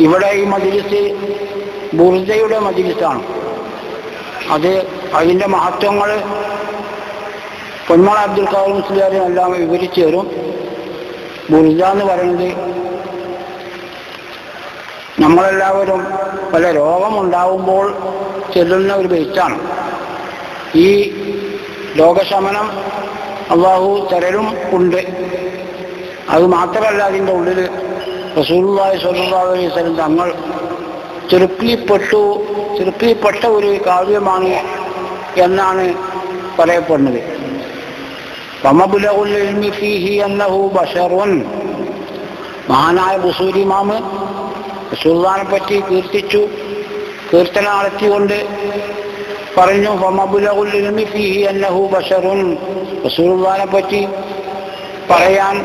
ഇവിടെ ഈ മജ്‌ലിസ് ബുർദയുടെ മജ്‌ലിസാണ്. അതിൻ്റെ മഹത്വങ്ങൾ പൊന്മള അബ്ദുൽ ഖാദർ മുസ്ലിയാരും എല്ലാം വിവരിച്ചു തരും. ബുർദ എന്ന് പറയുന്നത് നമ്മളെല്ലാവരും പല രോഗമുണ്ടാവുമ്പോൾ ചെല്ലുന്ന ഒരു ബൈത്താണ്. ഈ രോഗശമനം അല്ലാഹു തരലും ഉണ്ട്. അത് മാത്രമല്ല, അതിൻ്റെ ഉള്ളിൽ റസൂലുള്ളാഹി സ്വല്ലല്ലാഹു അലൈഹി വസല്ലം തങ്ങൾ ചെറുക്കിൽപ്പെട്ട ഒരു കാവ്യമാണ് എന്നാണ് പറയപ്പെടുന്നത്. വമബ്ലഗുൽ ഇൽമി ഫീഹി അന്നഹു ബശറുൻ. മഹാനായ ബുസൂരി ഇമാം റസൂലുള്ളാഹിനെ പറ്റി കീർത്തന നടത്തിക്കൊണ്ട് പറഞ്ഞു, വമബ്ലഗുൽ ഇൽമി ഫീഹി അന്നഹു ബശറുൻ. റസൂലുള്ളാഹിനെ പറ്റി പറയാൻ